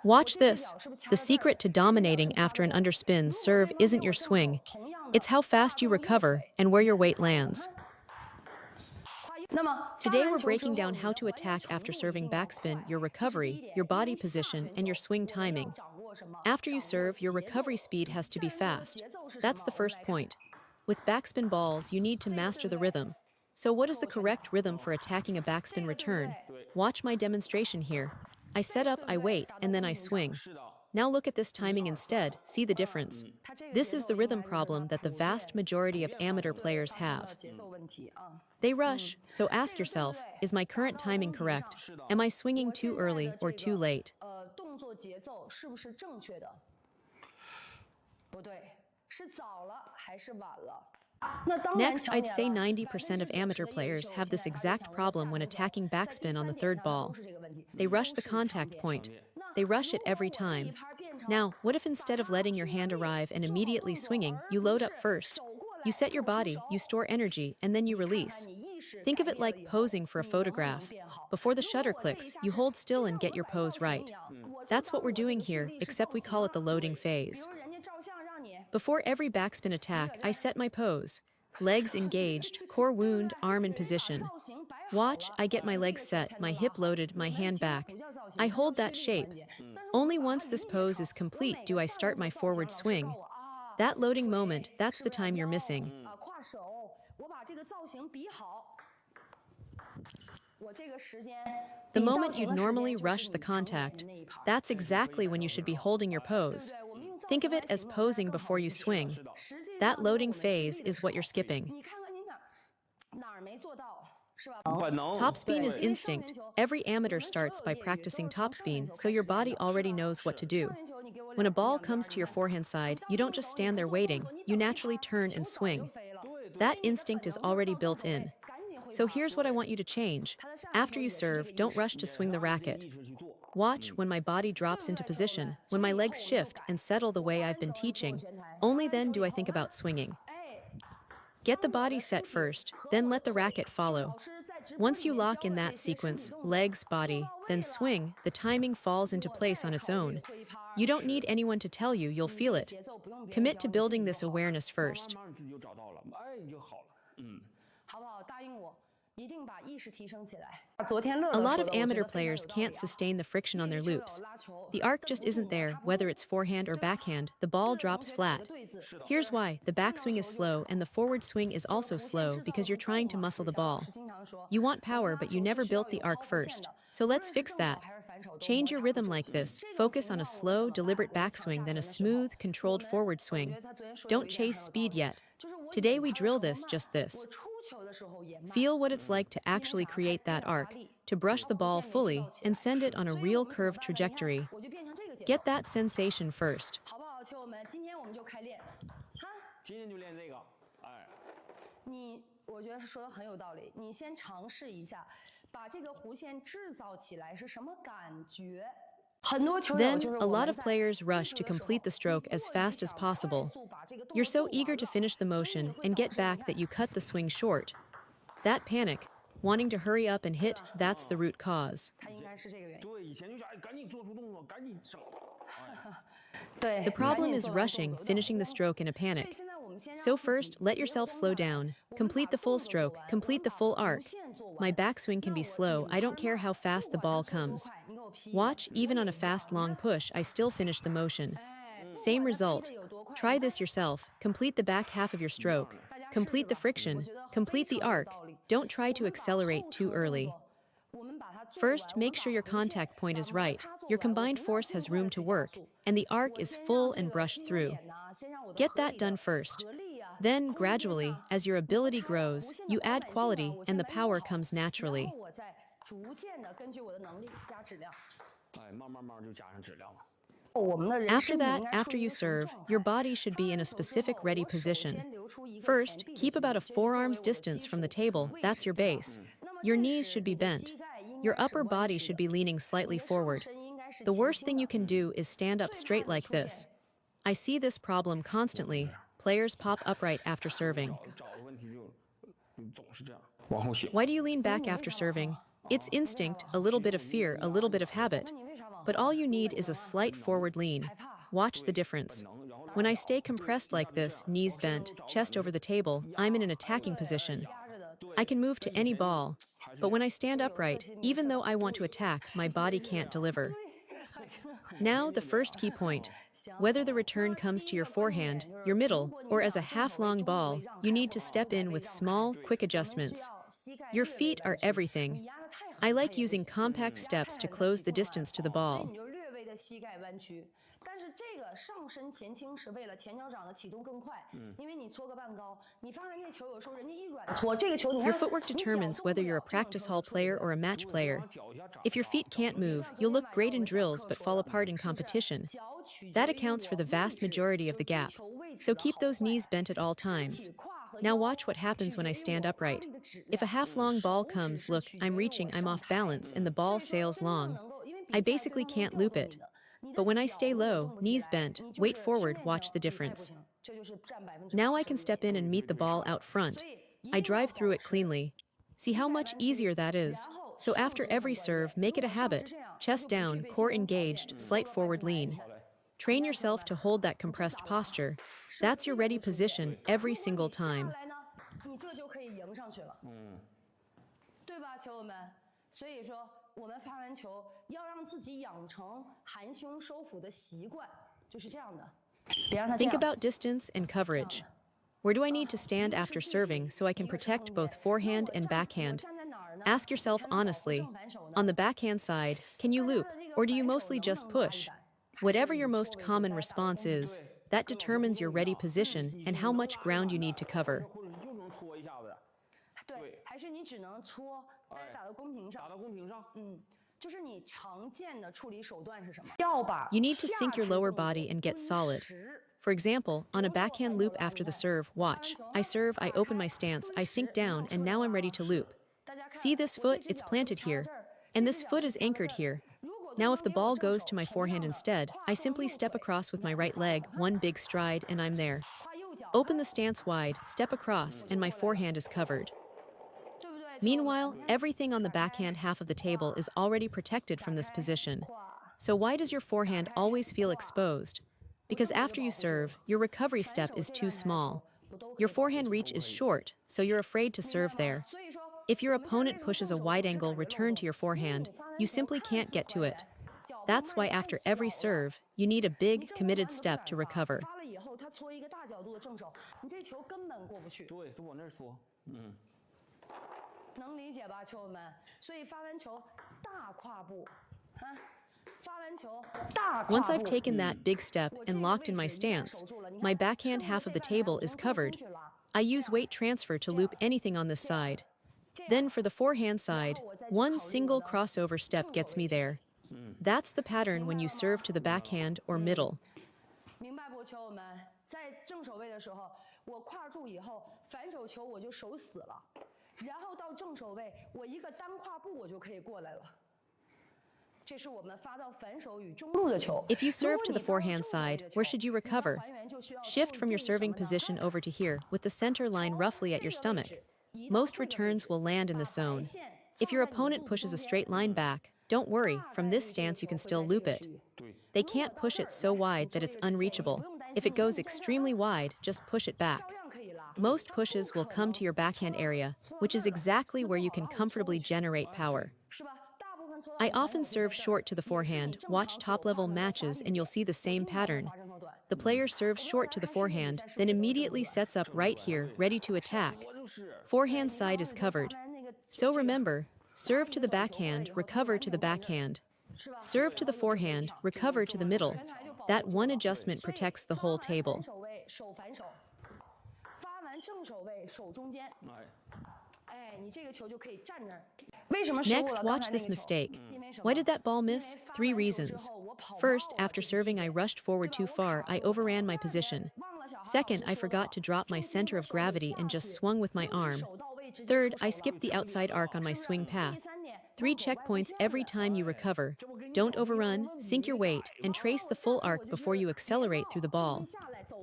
Watch this. The secret to dominating after an underspin serve isn't your swing. It's how fast you recover and where your weight lands. Today we're breaking down how to attack after serving backspin, your recovery, your body position, and your swing timing. After you serve, your recovery speed has to be fast. That's the first point. With backspin balls, you need to master the rhythm. So what is the correct rhythm for attacking a backspin return? Watch my demonstration here. I set up, I wait, and then I swing. Now look at this timing instead, see the difference. This is the rhythm problem that the vast majority of amateur players have. They rush, so ask yourself, is my current timing correct? Am I swinging too early or too late? Next, I'd say 90% of amateur players have this exact problem when attacking backspin on the third ball. They rush the contact point. They rush it every time. Now, what if instead of letting your hand arrive and immediately swinging, you load up first? You set your body, you store energy, and then you release. Think of it like posing for a photograph. Before the shutter clicks, you hold still and get your pose right. That's what we're doing here, except we call it the loading phase. Before every backspin attack, I set my pose. Legs engaged, core wound, arm in position. Watch, I get my legs set, my hip loaded, my hand back. I hold that shape. Only once this pose is complete do I start my forward swing. That loading moment, that's the time you're missing. The moment you'd normally rush the contact, that's exactly when you should be holding your pose. Think of it as posing before you swing. That loading phase is what you're skipping. Topspin is instinct. Every amateur starts by practicing topspin, so your body already knows what to do. When a ball comes to your forehand side, you don't just stand there waiting, you naturally turn and swing. That instinct is already built in. So here's what I want you to change. After you serve, don't rush to swing the racket. Watch when my body drops into position, when my legs shift and settle the way I've been teaching. Only then do I think about swinging. Get the body set first, then let the racket follow. Once you lock in that sequence, legs, body, then swing, the timing falls into place on its own. You don't need anyone to tell you, you'll feel it. Commit to building this awareness first. A lot of amateur players can't sustain the friction on their loops. The arc just isn't there, whether it's forehand or backhand, the ball drops flat. Here's why: the backswing is slow and the forward swing is also slow because you're trying to muscle the ball. You want power, but you never built the arc first. So let's fix that. Change your rhythm like this. Focus on a slow, deliberate backswing, then a smooth, controlled forward swing. Don't chase speed yet. Today we drill just this. Feel what it's like to actually create that arc, to brush the ball fully and send it on a real curved trajectory. Get that sensation first. Then, a lot of players rush to complete the stroke as fast as possible. You're so eager to finish the motion and get back that you cut the swing short. That panic, wanting to hurry up and hit, that's the root cause. The problem is rushing, finishing the stroke in a panic. So first, let yourself slow down. Complete the full stroke, complete the full arc. My backswing can be slow, I don't care how fast the ball comes. Watch, even on a fast long push, I still finish the motion. Same result. Try this yourself. Complete the back half of your stroke. Complete the friction. Complete the arc. Don't try to accelerate too early. First, make sure your contact point is right, your combined force has room to work, and the arc is full and brushed through. Get that done first. Then, gradually, as your ability grows, you add quality and the power comes naturally. After that, after you serve, your body should be in a specific ready position. First, keep about a forearm's distance from the table, that's your base. Your knees should be bent. Your upper body should be leaning slightly forward. The worst thing you can do is stand up straight like this. I see this problem constantly. Players pop upright after serving. Why do you lean back after serving? It's instinct, a little bit of fear, a little bit of habit. But all you need is a slight forward lean. Watch the difference. When I stay compressed like this, knees bent, chest over the table, I'm in an attacking position. I can move to any ball. But when I stand upright, even though I want to attack, my body can't deliver. Now, the first key point. Whether the return comes to your forehand, your middle, or as a half-long ball, you need to step in with small, quick adjustments. Your feet are everything. I like using compact steps to close the distance to the ball. Your footwork determines whether you're a practice hall player or a match player. If your feet can't move, you'll look great in drills but fall apart in competition. That accounts for the vast majority of the gap. So keep those knees bent at all times. Now watch what happens when I stand upright. If a half-long ball comes, look, I'm reaching, I'm off balance, and the ball sails long. I basically can't loop it. But when I stay low, knees bent, weight forward, watch the difference. Now I can step in and meet the ball out front. I drive through it cleanly. See how much easier that is? So after every serve, make it a habit. Chest down, core engaged, slight forward lean. Train yourself to hold that compressed posture. That's your ready position every single time. Think about distance and coverage. Where do I need to stand after serving so I can protect both forehand and backhand? Ask yourself honestly. On the backhand side, can you loop, or do you mostly just push? Whatever your most common response is, that determines your ready position and how much ground you need to cover. You need to sink your lower body and get solid. For example, on a backhand loop after the serve, watch. I serve, I open my stance, I sink down, and now I'm ready to loop. See this foot? It's planted here. And this foot is anchored here. Now if the ball goes to my forehand instead, I simply step across with my right leg, one big stride, and I'm there. Open the stance wide, step across, and my forehand is covered. Meanwhile, everything on the backhand half of the table is already protected from this position. So why does your forehand always feel exposed? Because after you serve, your recovery step is too small. Your forehand reach is short, so you're afraid to serve there. If your opponent pushes a wide-angle return to your forehand, you simply can't get to it. That's why after every serve, you need a big, committed step to recover. Once I've taken that big step and locked in my stance, my backhand half of the table is covered. I use weight transfer to loop anything on this side. Then for the forehand side, one single crossover step gets me there. That's the pattern when you serve to the backhand or middle. If you serve to the forehand side, where should you recover? Shift from your serving position over to here, with the center line roughly at your stomach. Most returns will land in the zone. If your opponent pushes a straight line back, don't worry, from this stance you can still loop it. They can't push it so wide that it's unreachable. If it goes extremely wide, just push it back. Most pushes will come to your backhand area, which is exactly where you can comfortably generate power. I often serve short to the forehand, watch top-level matches and you'll see the same pattern. The player serves short to the forehand, then immediately sets up right here, ready to attack. Forehand side is covered. So remember, serve to the backhand, recover to the backhand. Serve to the forehand, recover to the middle. That one adjustment protects the whole table. Next, watch this mistake. Why did that ball miss? 3 reasons. First, after serving I rushed forward too far, I overran my position. Second, I forgot to drop my center of gravity and just swung with my arm. Third, I skipped the outside arc on my swing path. 3 checkpoints every time you recover. Don't overrun, sink your weight, and trace the full arc before you accelerate through the ball.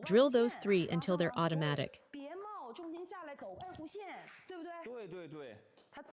Drill those 3 until they're automatic.